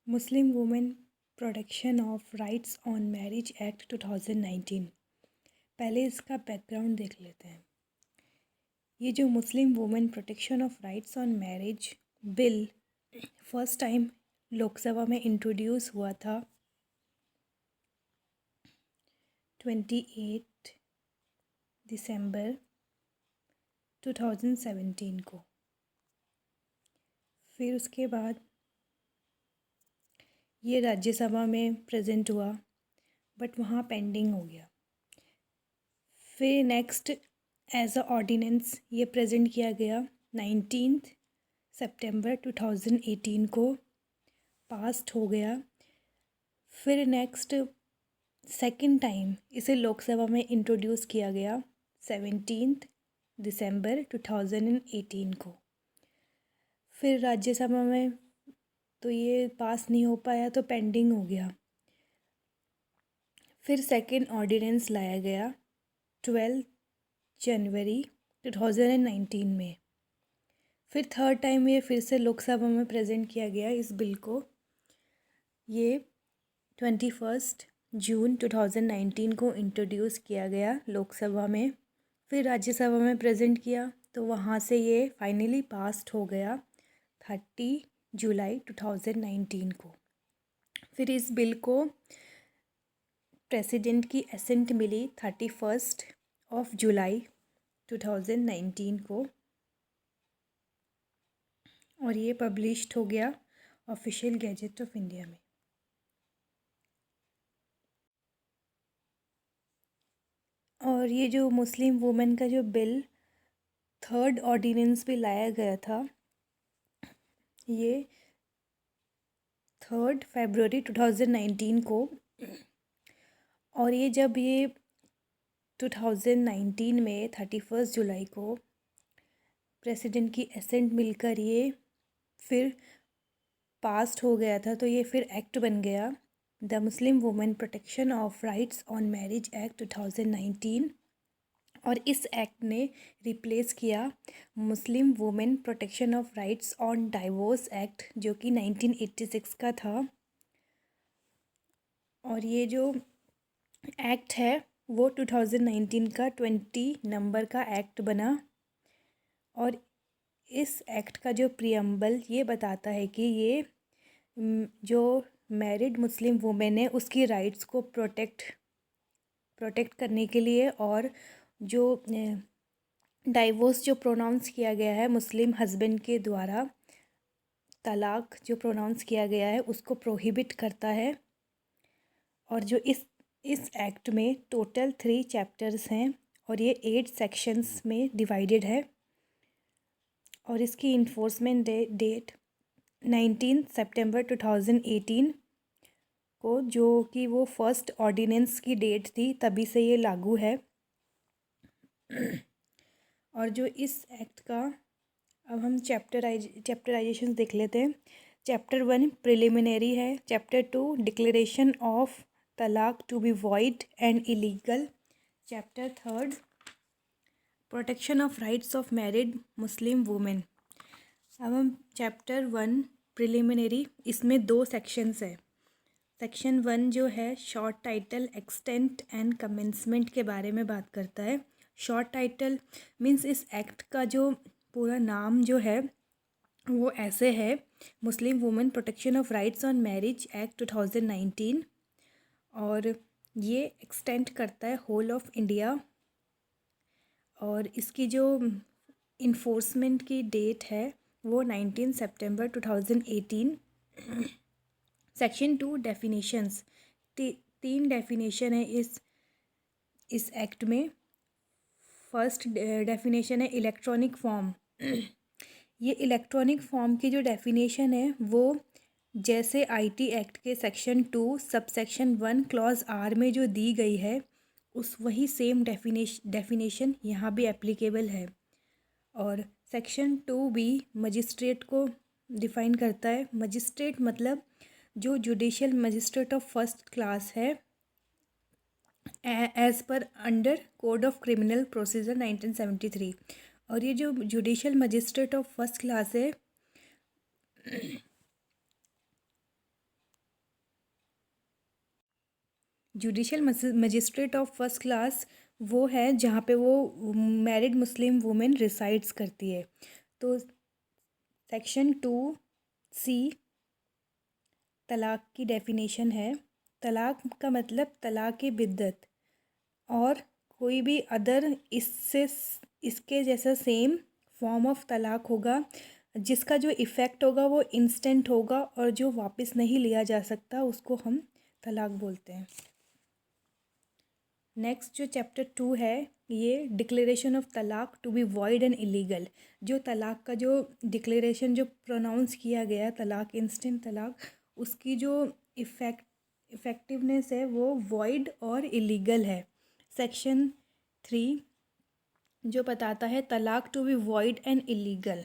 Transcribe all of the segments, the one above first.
Muslim women protection of rights on marriage act 2019। पहले इसका background देख लेते हैं। ये जो मुस्लिम women protection of rights on marriage bill first time Lok Sabha में इंट्रोड्यूस हुआ था 28 दिसंबर 2017 को। फिर उसके बाद ये राज्यसभा में प्रेजेंट हुआ बट वहाँ पेंडिंग हो गया। फिर नेक्स्ट एज अ ऑर्डिनेंस ये प्रेजेंट किया गया 19 सितंबर 2018 को, पास्ड हो गया। फिर नेक्स्ट सेकंड टाइम इसे लोकसभा में इंट्रोड्यूस किया गया 17 दिसंबर 2018 को। फिर राज्यसभा में तो ये पास नहीं हो पाया तो पेंडिंग हो गया। फिर सेकंड ऑर्डिनेंस लाया गया 12 जनवरी 2019 में। फिर थर्ड टाइम ये फिर से लोकसभा में प्रेजेंट किया गया इस बिल को। ये 21 जून 2019 को इंट्रोड्यूस किया गया लोकसभा में। फिर राज्यसभा में प्रेजेंट किया तो वहाँ से ये फाइनली पास्ड हो गया 30 जुलाई 2019 को। फिर इस बिल को प्रेसिडेंट की एसेंट मिली 31 जुलाई 2019 को और ये पब्लिश्ड हो गया ऑफिशियल गैजेट ऑफ इंडिया में। और ये जो मुस्लिम वुमेन का जो बिल थर्ड ऑर्डिनेंस भी लाया गया था ये 3 फरवरी 2019 को। और ये जब ये 2019 में 31 जुलाई को प्रेसिडेंट की एसेंट मिलकर ये फिर पास्ड हो गया था तो ये फिर एक्ट बन गया, the Muslim women protection of rights on marriage act 2019। और इस एक्ट ने रिप्लेस किया मुस्लिम women protection of rights on divorce act जो कि 1986 का था। और ये जो एक्ट है वो 2019 का 20 नंबर का एक्ट बना। और इस एक्ट का जो प्रियम्बल ये बताता है कि ये जो मैरिड मुस्लिम वुमेन है उसकी राइट्स को प्रोटेक्ट करने के लिए, और जो डाइवोर्स जो प्रोनाउंस किया गया है मुस्लिम हस्बैंड के द्वारा, तलाक जो प्रोनाउंस किया गया है उसको प्रोहिबिट करता है। और जो इस एक्ट में टोटल 3 चैप्टर्स हैं और ये 8 सेक्शंस में डिवाइडेड है। और इसकी इन्फोर्समेंट डेट 19 सितंबर 2018 को, जो कि वो फर्स्ट ऑर्डिनेंस की डेट थी, तभी से ये लागू है। और जो इस एक्ट का अब हम चैप्टराइजेशन देख लेते हैं। चैप्टर 1 प्रिलिमिनरी है, chapter 2 declaration of talaq to be void and illegal, chapter 3 protection of rights of married Muslim women. अब हम चैप्टर 1 प्रिलिमिनरी, इसमें 2 सेक्शंस है। सेक्शन 1 जो है short title extent and commencement के बारे में बात करता है। शॉर्ट टाइटल मीन्स इस एक्ट का जो पूरा नाम जो है वो ऐसे है, मुस्लिम women protection of rights on marriage act 2019। और ये एक्सटेंड करता है होल ऑफ इंडिया। और इसकी जो इन्फोर्समेंट की डेट है वो 19 सितंबर 2018। सेक्शन 2 डेफिनेशंस, 3 डेफिनेशन है इस एक्ट में। फर्स्ट डेफिनेशन है इलेक्ट्रॉनिक फॉर्म। ये इलेक्ट्रॉनिक फॉर्म की जो डेफिनेशन है वो जैसे आईटी एक्ट के section 2 sub section 1 clause are में जो दी गई है उस वही सेम डेफिनेशन यहाँ भी एप्लीकेबल है। और सेक्शन 2B मजिस्ट्रेट को डिफ़ाइन करता है। मजिस्ट्रेट मतलब जो judicial magistrate of first class है as per under code of criminal procedure 1973। और ये जो judicial magistrate of first class है judicial magistrate of first class वो है जहाँ पे वो मैरिड मुस्लिम वुमेन रिसाइड्स करती है। तो सेक्शन 2C तलाक की डेफिनेशन है। तलाक का मतलब तलाक बिद्दत और कोई भी अदर इसके जैसा सेम फॉर्म ऑफ तलाक होगा जिसका जो इफ़ेक्ट होगा वो इंस्टेंट होगा और जो वापस नहीं लिया जा सकता उसको हम तलाक बोलते हैं। नेक्स्ट जो चैप्टर 2 है ये declaration of talaq to be void and illegal. जो तलाक का जो डिक्लेरेशन जो प्रोनाउंस किया गया तलाक इंस्टेंट तलाक उसकी जो इफ़ेक्टिवनेस है वो वॉइड और इलीगल है। सेक्शन 3 जो बताता है talaq to be void and illegal.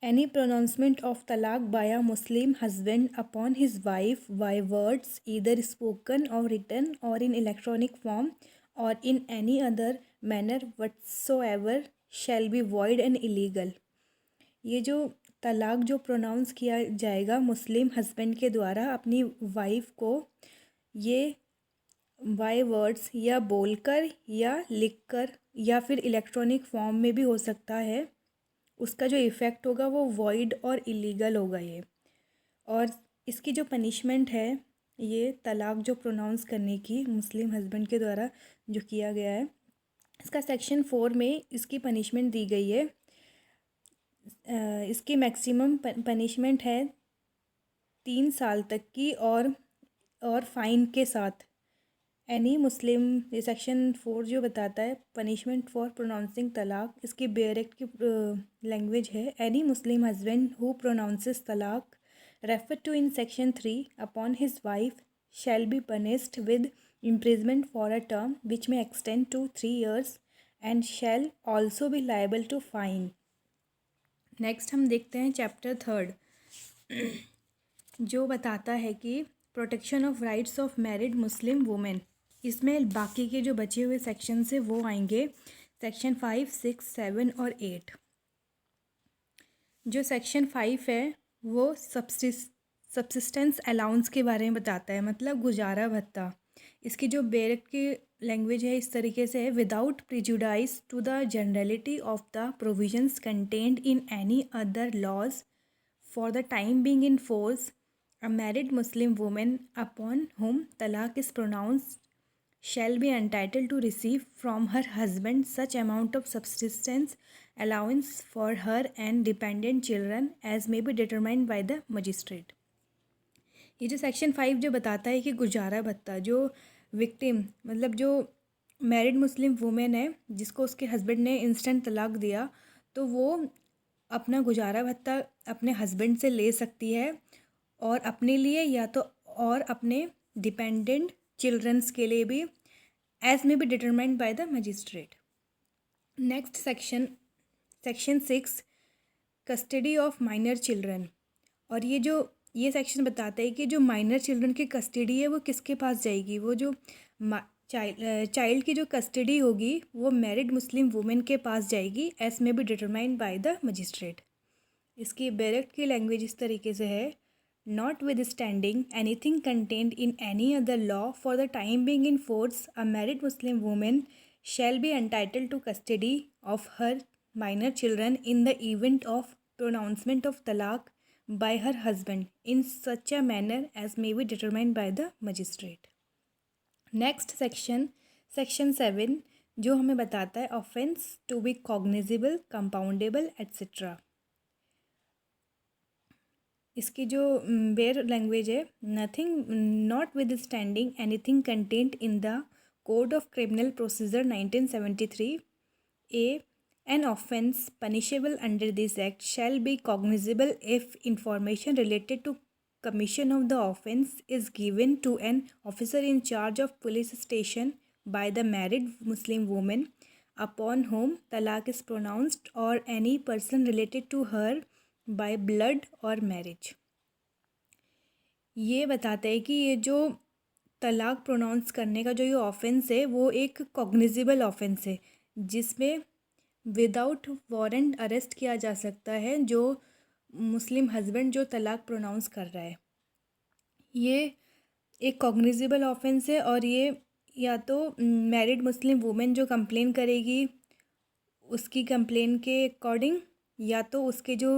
Any pronouncement of talaq by a Muslim husband upon his wife by words either spoken or written or in electronic form or in any other manner whatsoever shall be void and illegal। ये जो तलाक जो pronounce किया जाएगा मुस्लिम husband के द्वारा अपनी wife को, ये बाय वर्ड्स या बोलकर या लिखकर या फिर इलेक्ट्रॉनिक फॉर्म में भी हो सकता है, उसका जो इफ़ेक्ट होगा वो वॉइड और इलीगल होगा ये। और इसकी जो पनिशमेंट है ये तलाक जो प्रोनाउंस करने की मुस्लिम हस्बैंड के द्वारा जो किया गया है, इसका सेक्शन 4 में इसकी पनिशमेंट दी गई है। इसकी मैक्सिमम पनिशमेंट है 3 साल तक की और फाइन के साथ। एनी मुस्लिम, ये सेक्शन 4 जो बताता है पनिशमेंट फॉर प्रोनाउंसिंग तलाक, इसकी डायरेक्ट की लैंग्वेज है any Muslim husband who pronounces तलाक refer to in section 3 upon his wife shall be punished with imprisonment for a term which may extend to 3 years and shall also be liable to fine. Next हम देखते हैं chapter 3 जो बताता है कि protection of rights of married Muslim women. इसमें बाकी के जो बचे हुए सेक्शन से वो आएंगे सेक्शन 5, 6, 7 और 8। जो सेक्शन 5 है वो सब्सिस्टेंस अलाउंस के बारे में बताता है, मतलब गुजारा भत्ता। इसकी जो डायरेक्ट की लैंग्वेज है इस तरीके से है, without prejudice to the generality of the provisions contained in any other laws for the time being in force a married Muslim woman upon whom talaq is pronounced shall be entitled to receive from her husband such amount of subsistence allowance for her and dependent children as may be determined by the magistrate। ये जो section 5 जो बताता है कि गुजारा भत्ता जो victim मतलब जो मैरिड मुस्लिम वुमेन है जिसको उसके हस्बैंड ने इंस्टेंट तलाक दिया, तो वो अपना गुजारा भत्ता अपने हस्बैंड से ले सकती है और अपने लिए या तो और अपने डिपेंडेंट चिल्ड्रंस के लिए भी, एज में be determined by the magistrate. Next section 6 custody of minor children. और ये सेक्शन बताता है कि जो माइनर चिल्ड्रन की कस्टडी है वो किसके पास जाएगी। वो जो चाइल्ड की जो कस्टडी होगी वो मैरिड मुस्लिम वुमेन के पास जाएगी, एज में be determined by the magistrate. इसकी डायरेक्ट की लैंग्वेज इस तरीके से है, notwithstanding anything contained in any other law for the time being in force, a married Muslim woman shall be entitled to custody of her minor children in the event of pronouncement of talaq by her husband in such a manner as may be determined by the magistrate। Next section 7 जो हमें बताता है offence to be cognizable, compoundable etcetera. इसकी जो bare language है, nothing notwithstanding anything contained in the code of criminal procedure 1973 a an offence punishable under this act shall be cognizable if information related to commission of the offence is given to an officer in charge of police station by the married Muslim woman upon whom talaq is pronounced or any person related to her by blood or marriage। ये बताता है कि ये जो तलाक pronounce करने का जो ये ऑफेंस है वो एक कॉग्निजिबल ऑफेंस है जिसमें विदाउट वारंट अरेस्ट किया जा सकता है जो मुस्लिम हस्बैंड जो तलाक प्रोनाउंस कर रहा है। ये एक कॉग्निजेबल ऑफेंस है और ये या तो मैरिड मुस्लिम वुमेन जो कंप्लेन करेगी उसकी कंप्लेन के अकॉर्डिंग, या तो उसके जो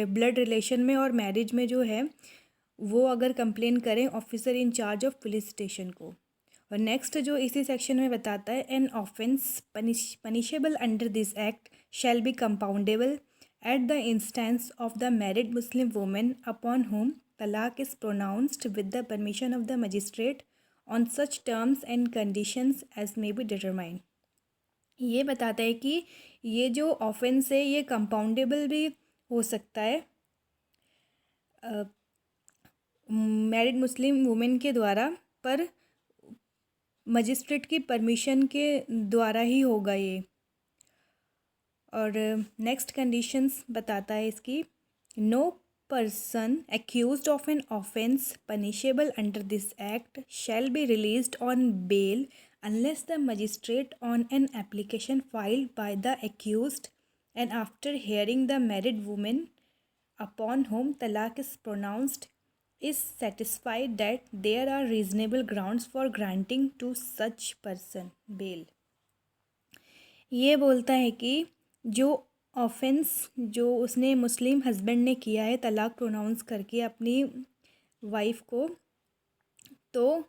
ब्लड रिलेशन में और मैरिज में जो है वो अगर कंप्लेन करें officer in charge of police station को। और नेक्स्ट जो इसी सेक्शन में बताता है, an offence punishable under this act shall be compoundable at the instance of the married Muslim women upon whom talaq is pronounced with the permission of the magistrate on such terms and conditions as may be determined. ये बताता है कि ये जो offence है ये compoundable भी हो सकता है मैरिड मुस्लिम वुमेन के द्वारा, पर मजिस्ट्रेट की परमिशन के द्वारा ही होगा ये। और नेक्स्ट कंडीशंस बताता है इसकी, no person accused of an offence punishable under this act shall be released on bail unless the magistrate on an application filed by the accused and after hearing the married woman upon whom talaq is pronounced is satisfied that there are reasonable grounds for granting to such person bail। ये बोलता है कि जो offence जो उसने मुस्लिम husband ने किया है तलाक प्रोनाउंस करके अपनी वाइफ को, तो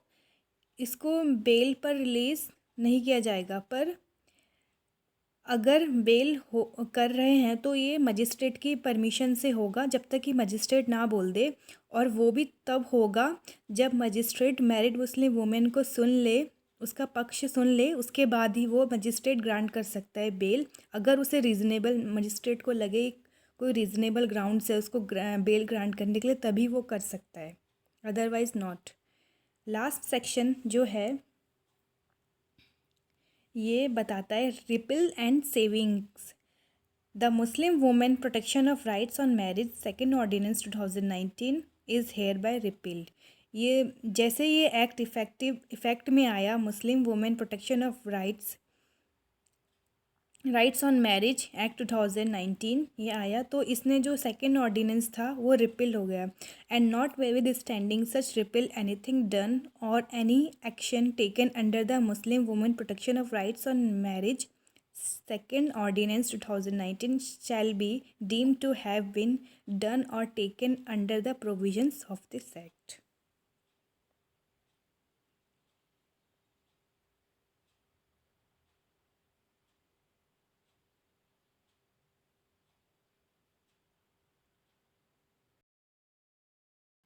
इसको बेल पर रिलीज़ नहीं किया जाएगा, पर अगर बेल हो कर रहे हैं तो ये मजिस्ट्रेट की परमिशन से होगा, जब तक कि मजिस्ट्रेट ना बोल दे। और वो भी तब होगा जब मजिस्ट्रेट मैरिड मुस्लिम वुमेन को सुन ले, उसका पक्ष सुन ले, उसके बाद ही वो मजिस्ट्रेट ग्रांट कर सकता है बेल। अगर उसे रीज़नेबल, मजिस्ट्रेट को लगे कोई रीज़नेबल ग्राउंड से उसको बेल ग्रांट करने के लिए, तभी वो कर सकता है, अदरवाइज़ नॉट। लास्ट सेक्शन जो है ये बताता है repeal and savings the Muslim women protection of rights on marriage second ordinance 2019 is hereby repealed. ये जैसे ये एक्ट इफेक्ट में आया, Muslim women protection of rights on marriage act 2019 ये आया, तो इसने जो सेकेंड ऑर्डिनेंस था वो रिपील हो गया। And notwithstanding such repeal anything done or any action taken under the Muslim women protection of rights on marriage second ordinance 2019 shall be deemed to have been done or taken under the provisions of this act।